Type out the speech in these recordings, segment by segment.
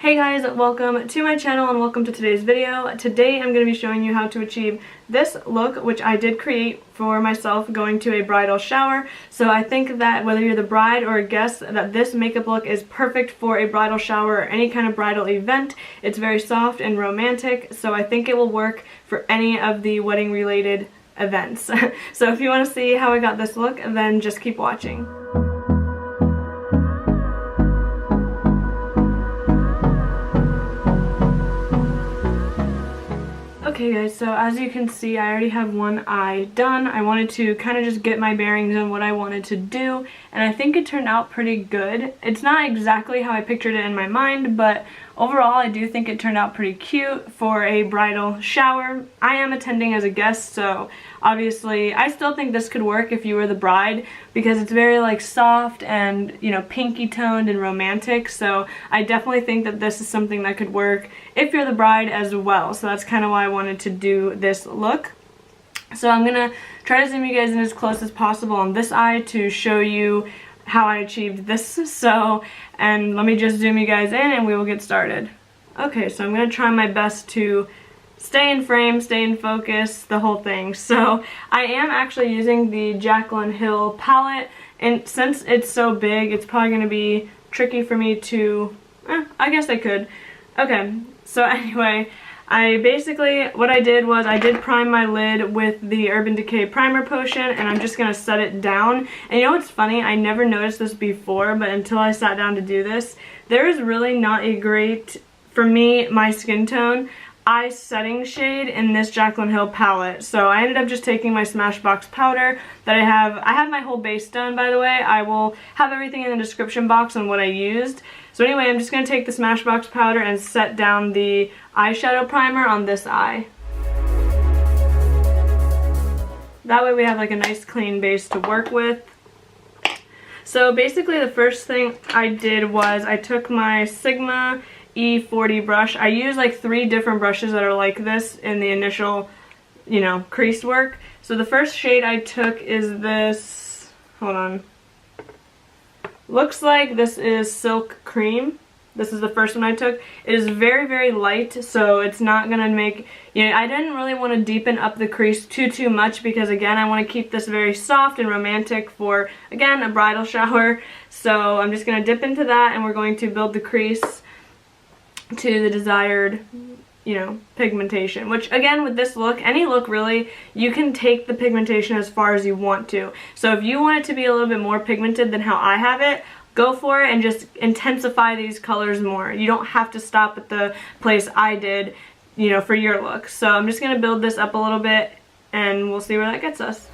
Hey guys, welcome to my channel and welcome to today's video. Today I'm going to be showing you how to achieve this look, which I did create for myself going to a bridal shower. So I think that whether you're the bride or a guest, that this makeup look is perfect for a bridal shower or any kind of bridal event. It's very soft and romantic, so I think it will work for any of the wedding related events. So if you want to see how I got this look, then just keep watching. Okay guys, so as you can see, I already have one eye done. I wanted to kind of just get my bearings on what I wanted to do, and I think it turned out pretty good. It's not exactly how I pictured it in my mind, but overall I do think it turned out pretty cute for a bridal shower. I am attending as a guest, so obviously I still think this could work if you were the bride, because it's very like soft and, you know, pinky toned and romantic. So I definitely think that this is something that could work if you're the bride as well. So that's kind of why I wanted to do this look. So I'm gonna try to zoom you guys in as close as possible on this eye to show you how I achieved this. So, and let me just zoom you guys in and we will get started. Okay, so I'm gonna try my best to stay in frame, stay in focus, the whole thing. So I am actually using the Jaclyn Hill palette, and since it's so big, it's probably going to be tricky for me to, I guess I could. Okay, so anyway, what I did was I did prime my lid with the Urban Decay primer potion, and I'm just going to set it down. And you know what's funny? I never noticed this before, but until I sat down to do this, there is really not a great, for me, my skin tone, eye setting shade in this Jaclyn Hill palette. So I ended up just taking my Smashbox powder that I have my whole base done, by the way. I will have everything in the description box on what I used. So anyway, I'm just going to take the Smashbox powder and set down the eyeshadow primer on this eye. That way we have like a nice clean base to work with. So basically the first thing I did was I took my Sigma E40 brush. I use like 3 different brushes that are like this in the initial, you know, crease work. So the first shade I took is this, hold on, looks like this is Silk Cream. This is the first one I took. It is very, very light, so it's not gonna make, you know, I didn't really want to deepen up the crease too much, because again, I want to keep this very soft and romantic for, again, a bridal shower. So I'm just gonna dip into that, and we're going to build the crease to the desired, you know, pigmentation, which again with this look, any look really, you can take the pigmentation as far as you want to. So if you want it to be a little bit more pigmented than how I have it, go for it and just intensify these colors more. You don't have to stop at the place I did, you know, for your look. So I'm just gonna build this up a little bit and we'll see where that gets us.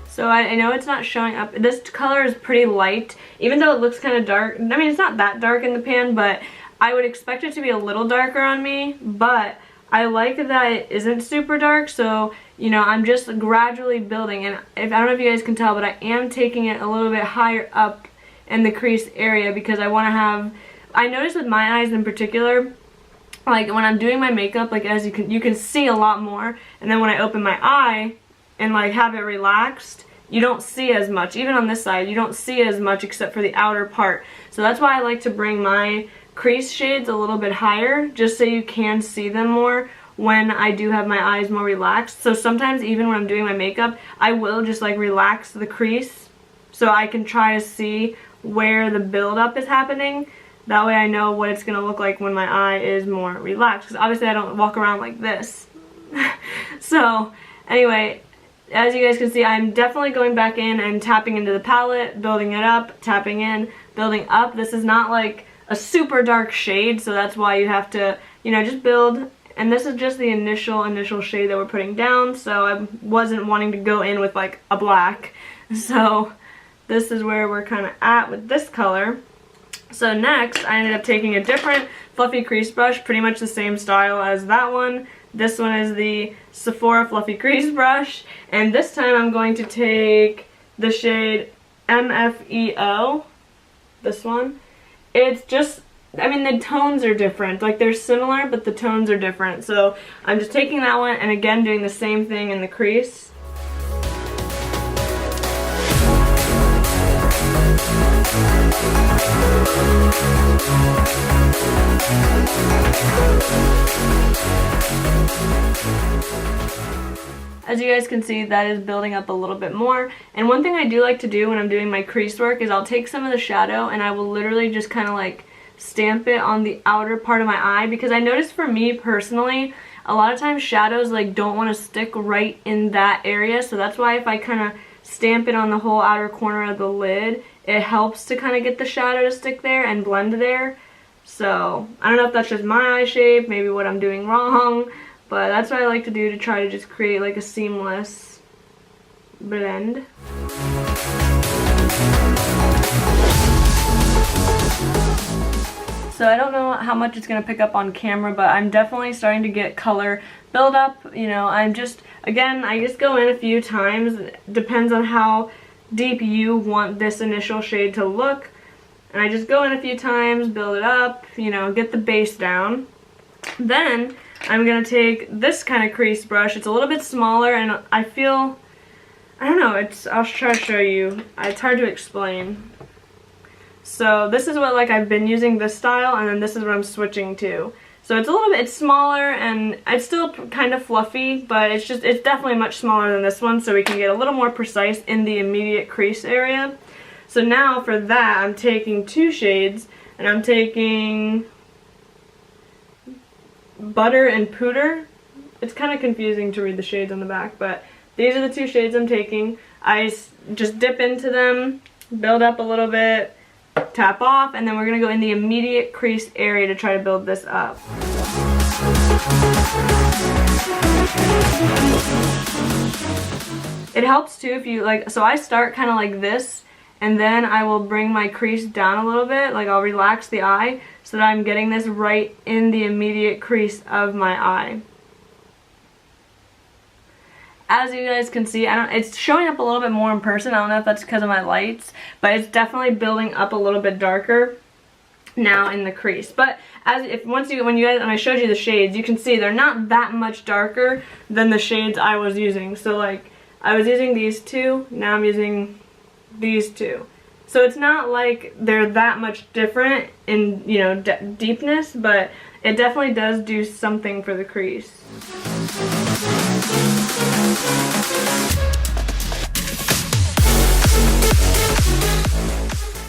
So I know it's not showing up. This color is pretty light, even though it looks kind of dark. I mean, it's not that dark in the pan, but I would expect it to be a little darker on me. But I like that it isn't super dark, so, you know, I'm just gradually building. And I don't know if you guys can tell, but I am taking it a little bit higher up in the crease area, because I want to have, I noticed with my eyes in particular, like when I'm doing my makeup, like as you can see a lot more. And then when I open my eye and like have it relaxed, you don't see as much. Even on this side, you don't see as much except for the outer part. So that's why I like to bring my crease shades a little bit higher, just so you can see them more when I do have my eyes more relaxed. So sometimes even when I'm doing my makeup, I will just like relax the crease so I can try to see where the buildup is happening. That way I know what it's going to look like when my eye is more relaxed, because obviously I don't walk around like this. So anyway, as you guys can see, I'm definitely going back in and tapping into the palette, building it up, tapping in, building up. This is not like a super dark shade, so that's why you have to, you know, just build. And this is just the initial shade that we're putting down, so I wasn't wanting to go in with like a black. So this is where we're kind of at with this color. So next, I ended up taking a different fluffy crease brush, pretty much the same style as that one. This one is the Sephora Fluffy Crease Brush, and this time I'm going to take the shade MFEO, this one. It's just I mean, the tones are different. Like, they're similar, but the tones are different. So I'm just taking that one and again doing the same thing in the crease. As you guys can see, that is building up a little bit more. And one thing I do like to do when I'm doing my crease work is I'll take some of the shadow and I will literally just kind of like stamp it on the outer part of my eye, because I noticed for me personally, a lot of times shadows like don't want to stick right in that area. So that's why if I kind of stamp it on the whole outer corner of the lid, it helps to kind of get the shadow to stick there and blend there. So I don't know if that's just my eye shape, maybe what I'm doing wrong, but that's what I like to do to try to just create like a seamless blend. So I don't know how much it's going to pick up on camera, but I'm definitely starting to get color build up. You know, I'm just, again, I just go in a few times. Depends on how deep you want this initial shade to look. And I just go in a few times, build it up, you know, get the base down. Then I'm going to take this kind of crease brush. It's a little bit smaller and I feel, I don't know, I'll try to show you. It's hard to explain. So this is what like I've been using this style, and then this is what I'm switching to. So it's a little bit, it's smaller and it's still kind of fluffy, but it's definitely much smaller than this one, so we can get a little more precise in the immediate crease area. So now for that, I'm taking two shades, and I'm taking Butter and Pooter. It's kind of confusing to read the shades on the back, but these are the two shades I'm taking. I just dip into them, build up a little bit, tap off, and then we're going to go in the immediate crease area to try to build this up. It helps too if you like, so I start kind of like this, and then I will bring my crease down a little bit, like I'll relax the eye so that I'm getting this right in the immediate crease of my eye. As you guys can see, it's showing up a little bit more in person. I don't know if that's because of my lights, but it's definitely building up a little bit darker now in the crease. But when I showed you the shades, you can see they're not that much darker than the shades I was using. So like I was using these two, now I'm using these two. So it's not like they're that much different in, you know, deepness, but it definitely does do something for the crease.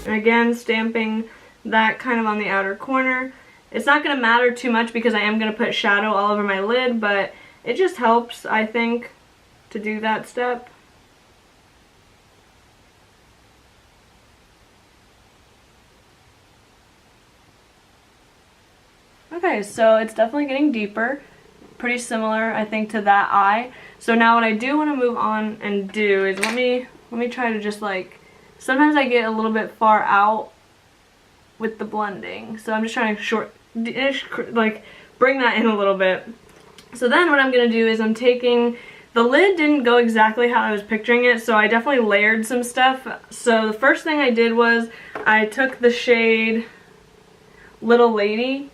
And again, stamping that kind of on the outer corner. It's not going to matter too much because I am going to put shadow all over my lid, but it just helps, I think, to do that step. Okay, so it's definitely getting deeper. Pretty similar, I think, to that eye. So now what I do want to move on and do is let me try to just like, sometimes I get a little bit far out with the blending. So I'm just trying to like bring that in a little bit. So then what I'm going to do is I'm taking, the lid didn't go exactly how I was picturing it, so I definitely layered some stuff. So the first thing I did was I took the shade Little Lady,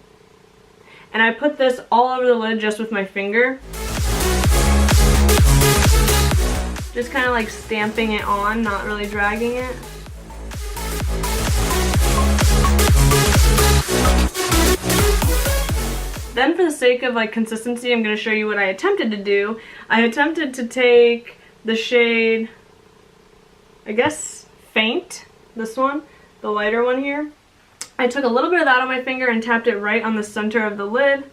and I put this all over the lid just with my finger. Just kind of like stamping it on, not really dragging it. Then for the sake of like consistency, I'm going to show you what I attempted to do. I attempted to take the shade, I guess, Faint, this one, the lighter one here. I took a little bit of that on my finger and tapped it right on the center of the lid.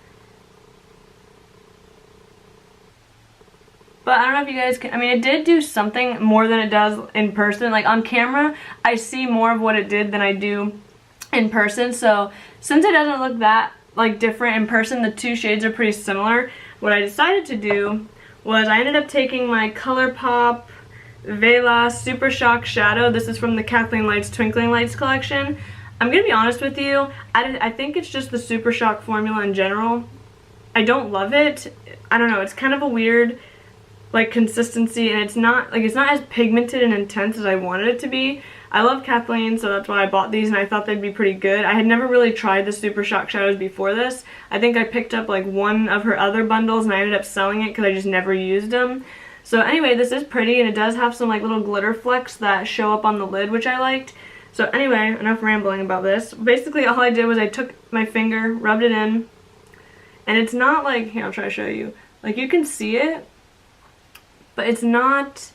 But I don't know if you guys can, I mean, it did do something more than it does in person. Like on camera, I see more of what it did than I do in person. So since it doesn't look that like different in person, the two shades are pretty similar. What I decided to do was I ended up taking my Colourpop Vela Super Shock Shadow. This is from the Kathleen Lights Twinkling Lights collection. I'm going to be honest with you, I think it's just the Super Shock formula in general. I don't love it. I don't know, it's kind of a weird like consistency, and it's not as pigmented and intense as I wanted it to be. I love Kathleen, so that's why I bought these, and I thought they'd be pretty good. I had never really tried the Super Shock shadows before this. I think I picked up like one of her other bundles and I ended up selling it because I just never used them. So anyway, this is pretty, and it does have some like little glitter flecks that show up on the lid, which I liked. So anyway, enough rambling about this. Basically all I did was I took my finger, rubbed it in, and it's not like, here, I'll try to show you. Like, you can see it, but it's not,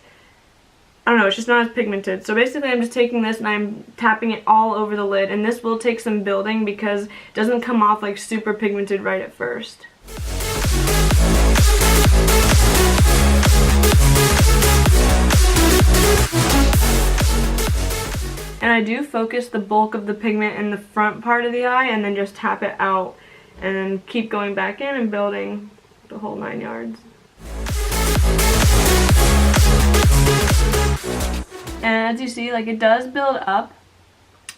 I don't know, it's just not as pigmented. So basically I'm just taking this and I'm tapping it all over the lid, and this will take some building because it doesn't come off like super pigmented right at first. And I do focus the bulk of the pigment in the front part of the eye and then just tap it out and then keep going back in and building the whole 9 yards. And as you see, like, it does build up,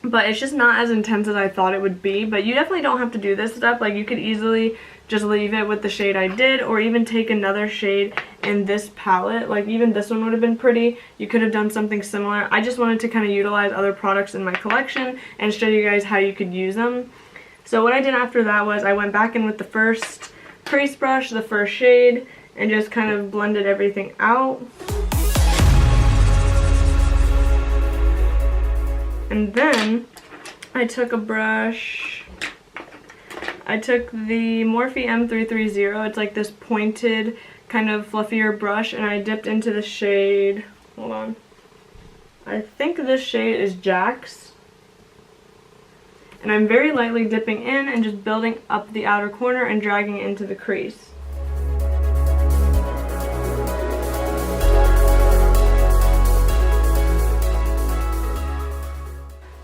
but it's just not as intense as I thought it would be. But you definitely don't have to do this step. Like, you could easily just leave it with the shade I did, or even take another shade in this palette. Like, even this one would have been pretty. You could have done something similar. I just wanted to kind of utilize other products in my collection and show you guys how you could use them. So what I did after that was I went back in with the first crease brush, the first shade, and just kind of blended everything out. And then I took a brush, I took the Morphe M330, it's like this pointed kind of fluffier brush, and I dipped into the shade, hold on, I think this shade is Jax. And I'm very lightly dipping in and just building up the outer corner and dragging it into the crease.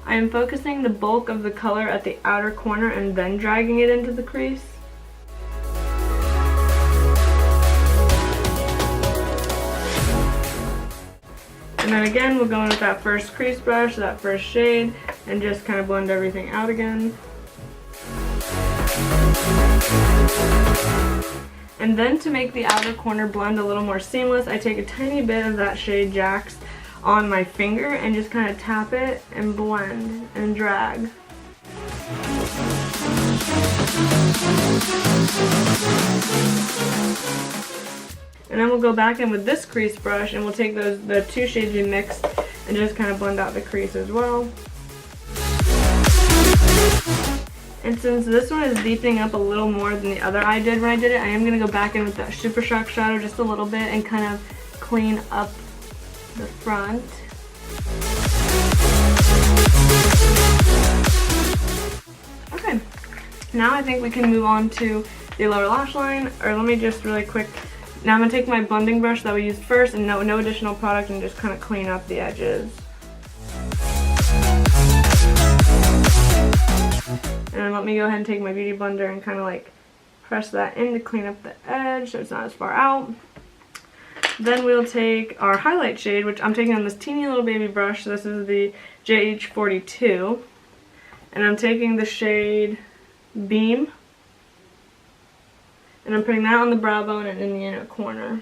I am focusing the bulk of the color at the outer corner and then dragging it into the crease. And then again, we'll go in with that first crease brush, that first shade, and just kind of blend everything out again. And then to make the outer corner blend a little more seamless, I take a tiny bit of that shade Jax on my finger and just kind of tap it and blend and drag. And then we'll go back in with this crease brush and we'll take the two shades we mixed and just kind of blend out the crease as well. And since this one is deepening up a little more than the other eye did when I did it, I am going to go back in with that Super Shock shadow just a little bit and kind of clean up the front. Okay, now I think we can move on to the lower lash line, or let me just really quick, now I'm going to take my blending brush that we used first and no additional product and just kind of clean up the edges. And then let me go ahead and take my beauty blender and kind of like press that in to clean up the edge so it's not as far out. Then we'll take our highlight shade, which I'm taking on this teeny little baby brush. This is the JH42. And I'm taking the shade Beam. And I'm putting that on the brow bone and in the inner corner.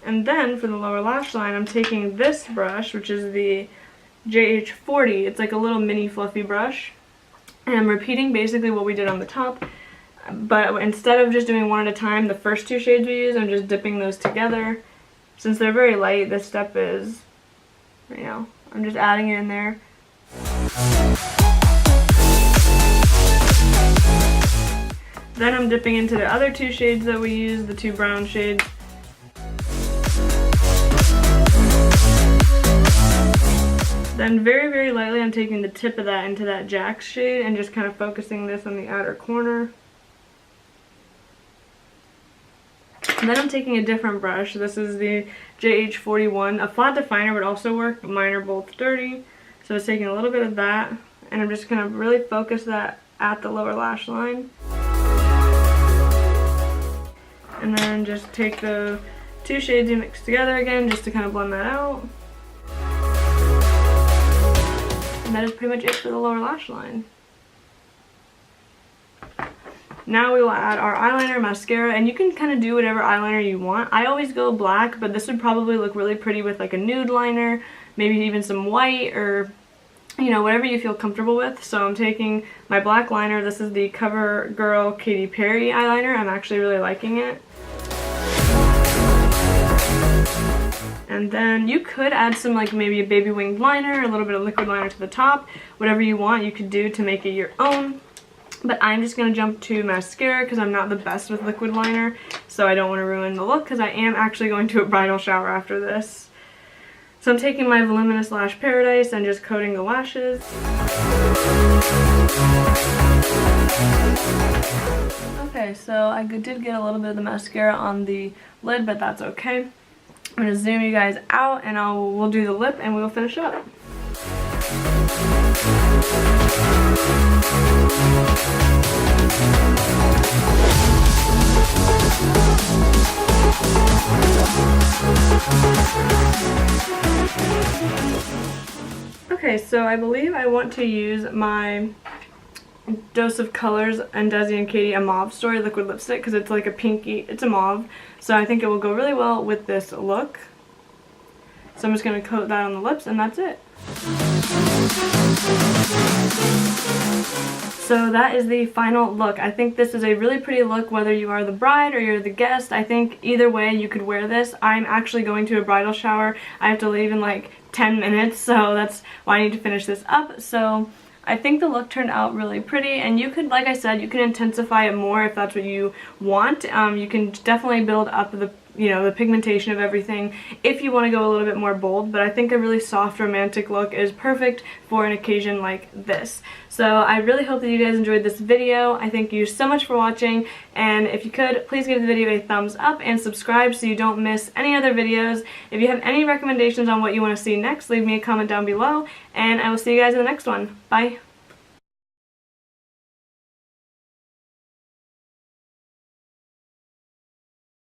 And then for the lower lash line, I'm taking this brush, which is the JH40. It's like a little mini fluffy brush. And I'm repeating basically what we did on the top. But instead of just doing one at a time, the first two shades we use, I'm just dipping those together. Since they're very light, this step is, you know, I'm just adding it in there. Then I'm dipping into the other two shades that we use, the two brown shades. Then very, very lightly I'm taking the tip of that into that Jax shade and just kind of focusing this on the outer corner. And then I'm taking a different brush. This is the JH41. A flat definer would also work, but mine are both dirty. So I was taking a little bit of that, and I'm just going to really focus that at the lower lash line. And then just take the two shades you mix together again, just to kind of blend that out. And that is pretty much it for the lower lash line. Now we will add our eyeliner, mascara, and you can kind of do whatever eyeliner you want. I always go black, but this would probably look really pretty with like a nude liner, maybe even some white, or you know, whatever you feel comfortable with. So I'm taking my black liner. This is the Covergirl Katy Perry eyeliner. I'm actually really liking it. And then you could add some like maybe a baby winged liner, a little bit of liquid liner to the top, whatever you want you could do to make it your own. But I'm just going to jump to mascara because I'm not the best with liquid liner, so I don't want to ruin the look because I am actually going to a bridal shower after this. So I'm taking my Voluminous Lash Paradise and just coating the lashes. Okay, so I did get a little bit of the mascara on the lid, but that's okay. I'm going to zoom you guys out and we'll do the lip and we'll finish up. Okay, so I believe I want to use my Dose of Colors and Desi and Katy, a Mauve Story liquid lipstick, because it's like a pinky, it's a mauve, so I think it will go really well with this look. So I'm just going to coat that on the lips and that's it. So that is the final look. I think this is a really pretty look whether you are the bride or you're the guest. I think either way you could wear this. I'm actually going to a bridal shower. I have to leave in like 10 minutes, so that's why I need to finish this up. So I think the look turned out really pretty, and you could, like I said, you can intensify it more if that's what you want. You can definitely build up the the pigmentation of everything if you want to go a little bit more bold, but I think a really soft romantic look is perfect for an occasion like this. So I really hope that you guys enjoyed this video. I thank you so much for watching, and if you could, please give the video a thumbs up and subscribe so you don't miss any other videos. If you have any recommendations on what you want to see next, leave me a comment down below, and I will see you guys in the next one. Bye!